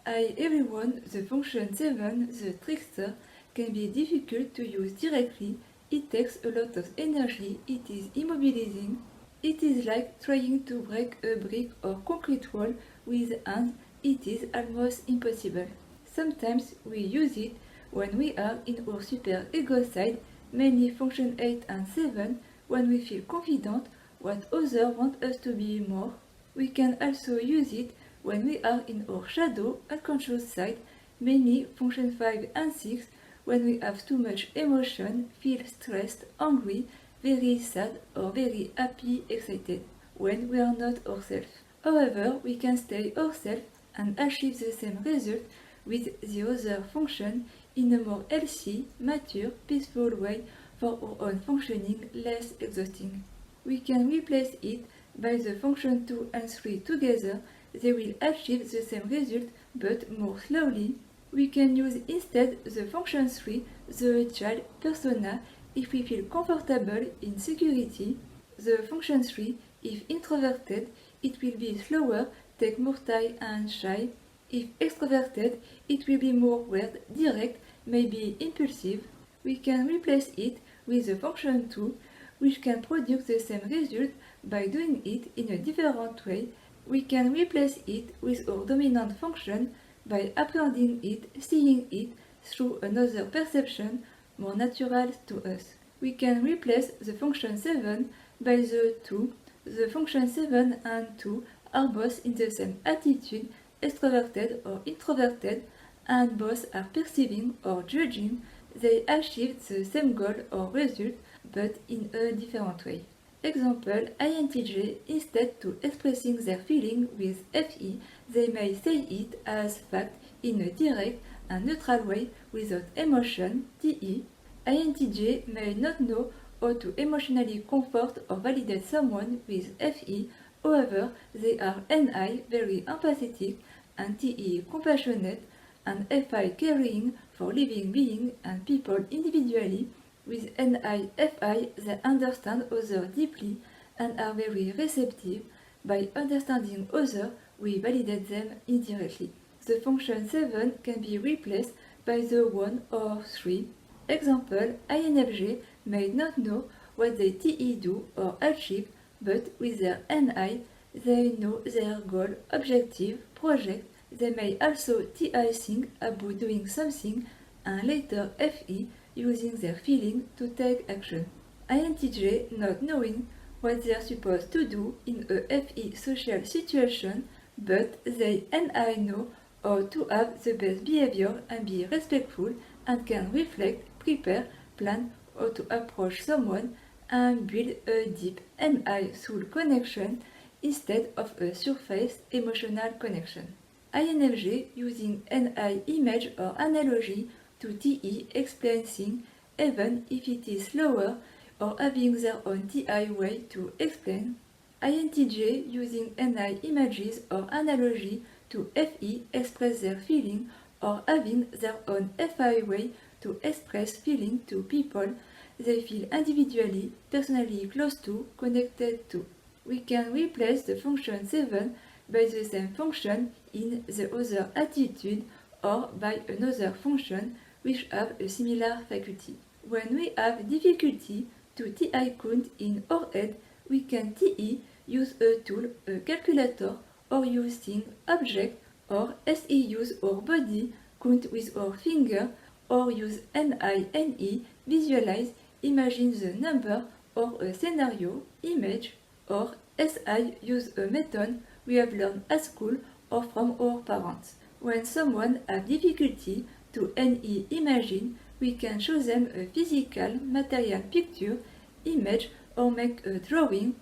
Hi everyone, the function 7, the trickster, can be difficult to use directly. It takes a lot of energy, it is immobilizing. It is like trying to break a brick or concrete wall with hands, it is almost impossible. Sometimes we use it when we are in our super ego side, mainly function 8 and 7, when we feel confident what others want us to be more. We can also use it when we are in our shadow unconscious side, mainly function 5 and 6, when we have too much emotion, feel stressed, angry, very sad or very happy, excited, when we are not ourselves. However, we can stay ourselves and achieve the same result with the other function in a more healthy, mature, peaceful way for our own functioning, less exhausting. We can replace it by the function 2 and 3 together. They will achieve the same result but more slowly. We can use instead the function 3, the child persona, if we feel comfortable in security. The function 3, if introverted, it will be slower, take more time and shy. If extroverted, it will be more weird, direct, maybe impulsive. We can replace it with the function 2, which can produce the same result by doing it in a different way. We can replace it with our dominant function by apprehending it, seeing it through another perception more natural to us. We can replace the function 7 by the 2. The function 7 and 2 are both in the same attitude, extroverted or introverted, and both are perceiving or judging. They achieve the same goal or result, but in a different way. Example, INTJ, instead to expressing their feeling with FE, they may say it as fact in a direct and neutral way without emotion, TE. INTJ may not know how to emotionally comfort or validate someone with FE, however, they are NI, very empathetic, and TE, compassionate, and FI, caring for living beings and people individually. With NI, FI, they understand others deeply and are very receptive. By understanding others, we validate them indirectly. The function 7 can be replaced by the 1 or 3. Example, INFJ may not know what they TE do or achieve, but with their NI, they know their goal, objective, project. They may also TI think about doing something and later FE using their feeling to take action. INTJ not knowing what they are supposed to do in a FE social situation, but they NI know how to have the best behavior and be respectful and can reflect, prepare, plan how to approach someone and build a deep NI soul connection instead of a surface emotional connection. INFJ using NI image or analogy to TE explain things even if it is slower or having their own TI way to explain. INTJ using NI images or analogy to FE express their feeling or having their own FI way to express feeling to people they feel individually, personally close to, connected to. We can replace the function 7 by the same function in the other attitude or by another function which have a similar faculty. When we have difficulty to TI count in our head, we can TE use a tool, a calculator, or using object, or SE use our body, count with our finger, or use NI, visualize, imagine the number, or a scenario, image, or SI use a method we have learned at school or from our parents. When someone has difficulty to NE imagine, we can show them a physical, material picture, image, or make a drawing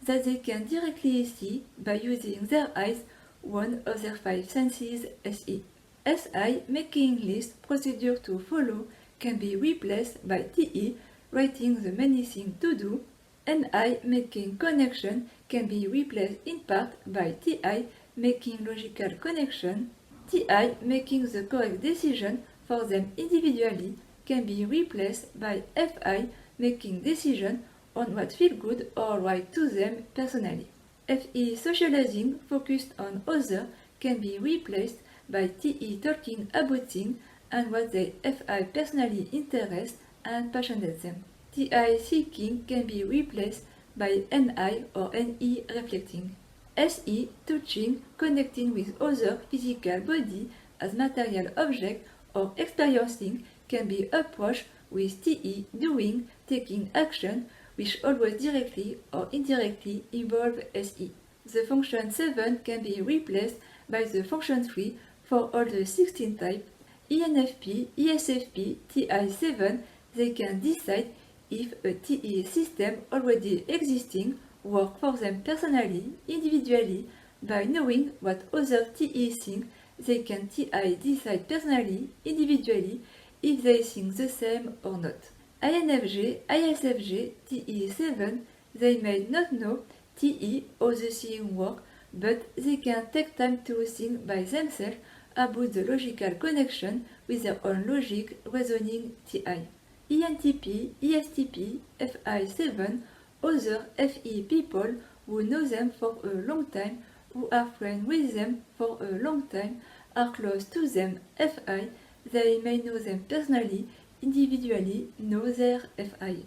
that they can directly see by using their eyes, one of their 5 senses, SE. SI, making list procedure to follow, can be replaced by TE, writing the many things to do. NI, making connection, can be replaced in part by TI, making logical connection. TI, making the correct decision for them individually, can be replaced by FI, making decision on what feels good or right to them personally. FE, socializing, focused on others, can be replaced by TE talking about things and what they FI personally interest and passionate them. TI seeking can be replaced by NI or NE reflecting. SE touching, connecting with other physical body as material object or experiencing can be approached with TE doing, taking action, which always directly or indirectly involve SE. The function 7 can be replaced by the function 3 for all the 16 types. ENFP, ESFP, TI7, they can decide if a TE system already existing work for them personally, individually, by knowing what other TE think. They can TI decide personally, individually, if they think the same or not. INFJ, ISFJ, TE7, they may not know TE or the seeing work, but they can take time to think by themselves about the logical connection with their own logic reasoning TI. ENTP, ESTP, FI7, other FE people who know them for a long time, who are friends with them for a long time, are close to them FI, they may know them personally, individually know their FI.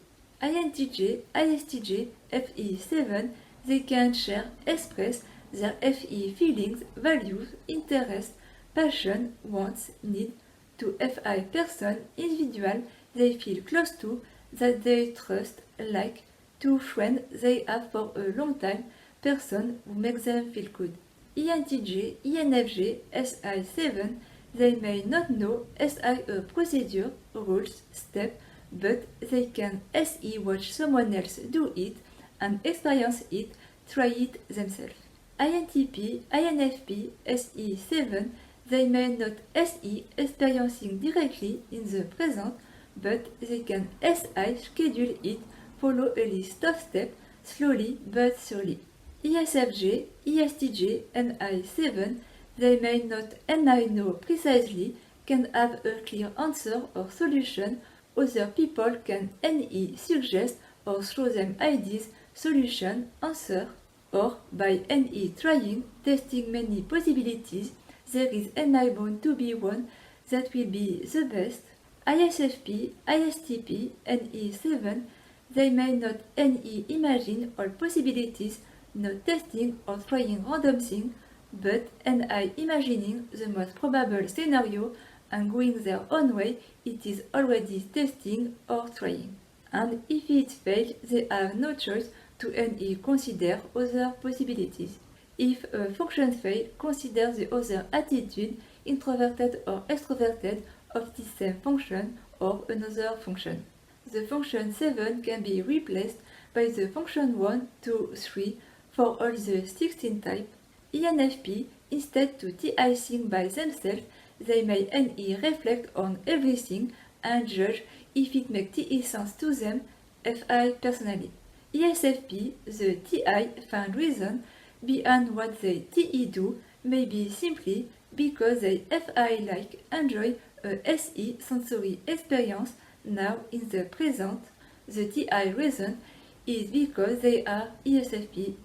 INTJ, ISTJ, FE7, they can share, express their FE feelings, values, interests, passion, wants, need to FI person, individual they feel close to, that they trust, like, to friends they have for a long time, person who makes them feel good. ENTJ, ENFJ, SI7, they may not know SI procedure, rules, step, but they can SE watch someone else do it and experience it, try it themselves. INTP, INFP, SE7, they may not SE experiencing directly in the present, but they can SI schedule it, follow a list of steps, slowly but surely. ESFJ, ESTJ, NI7, they may not NI know precisely, can have a clear answer or solution, other people can NE suggest or show them ideas, solution, answer, or by NE trying, testing many possibilities, there is NI bound to be one that will be the best. ISFP, ISTP, NE7, they may not NE imagine all possibilities, not testing or trying random things, but NI imagining the most probable scenario and going their own way, it is already testing or trying. And if it fails, they have no choice to NE consider other possibilities. If a function fails, consider the other attitude, introverted or extroverted, of the same function or another function. The function 7 can be replaced by the function 1, 2, 3 for all the 16 types. ENFP, instead to TI think by themselves, they may NE reflect on everything and judge if it makes TE sense to them, FI personally. ESFP, the TI find reason behind what they TE do, maybe simply because they FI like enjoy a SE sensory experience now in the present. The TI reason is because they are ESFP.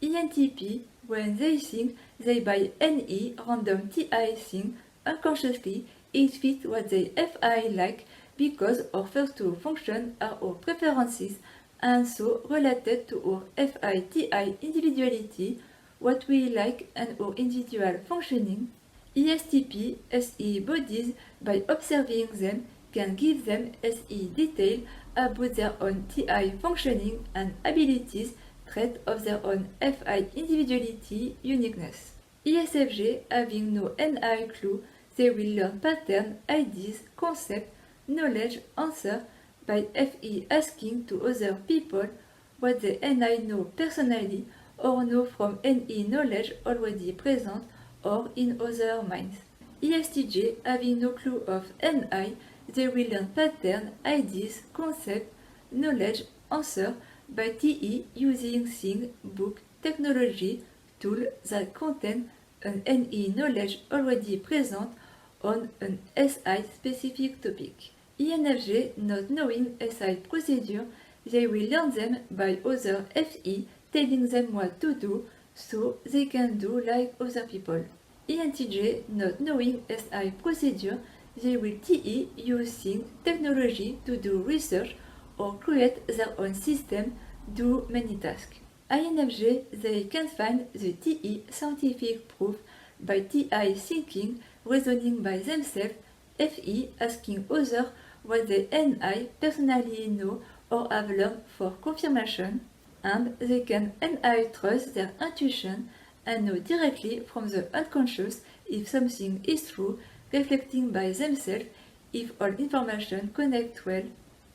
ENTP, when they think, they by NE random TI thing unconsciously, it fits what they FI like because our first two functions are our preferences and so related to our FI TI individuality, what we like and our individual functioning. ESTP, SE bodies, by observing them, can give them SE detail about their own TI functioning and abilities, traits of their own FI individuality, uniqueness. ESFJ, having no NI clue, they will learn pattern, ideas, concept, knowledge, answer by FE asking to other people what they NI know personally or know from NE knowledge already present or in other minds. ESTJ, having no clue of NI, they will learn pattern, ideas, concept, knowledge, answer by TE using thing, book, technology, tool that contain an NE knowledge already present on an SI specific topic. ENFJ, not knowing SI procedure, they will learn them by other FE telling them what to do, so they can do like other people. INTJ not knowing SI procedure, they will TE using technology to do research or create their own system, do many tasks. INFJ, they can find the TE scientific proof by TI thinking, reasoning by themselves, FE asking others what they NI personally know or have learned for confirmation, and they can NI trust their intuition and know directly from the unconscious if something is true, reflecting by themselves if all information connect well.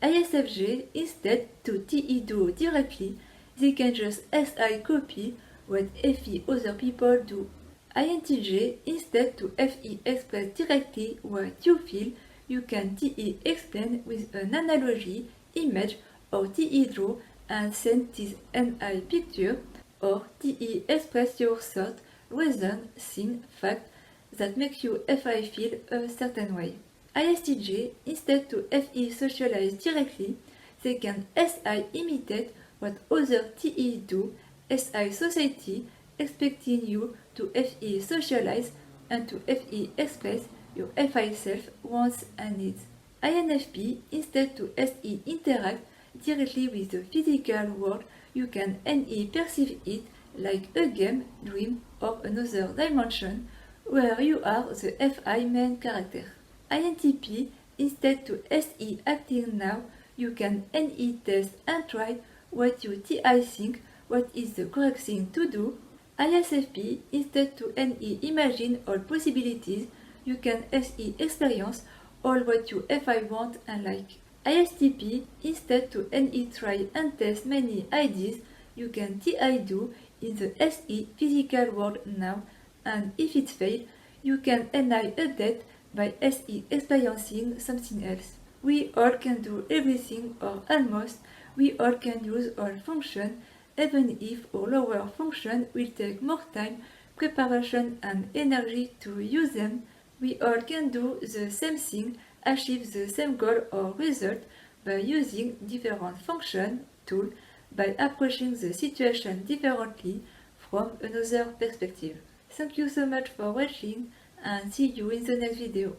ISFJ, instead to TE do directly, they can just SI copy what FE other people do. INTJ, instead to FE express directly what you feel, you can TE explain with an analogy, image, or TE draw and send this NI picture, or TE express your thought, reason, scene, fact that make you FI feel a certain way. ISTJ, instead to FE socialize directly, they can SI imitate what other TE do, SI society, expecting you to FE socialize and to FE express your FI self wants and needs. INFP, instead to SE interact directly with the physical world, you can NE perceive it like a game, dream, or another dimension where you are the FI main character. INTP, instead to SE acting now, you can NE test and try what you TI think, what is the correct thing to do. ISFP, instead to NE imagine all possibilities, you can SE experience all what you FI want and like. ISTP, instead to NE try and test many ideas, you can TI do in the SE physical world now, and if it fails, you can NI update by SE experiencing something else. We all can do everything or almost, we all can use all functions, even if our lower function will take more time, preparation and energy to use them. We all can do the same thing, achieve the same goal or result by using different function, tool, by approaching the situation differently from another perspective. Thank you so much for watching and see you in the next video.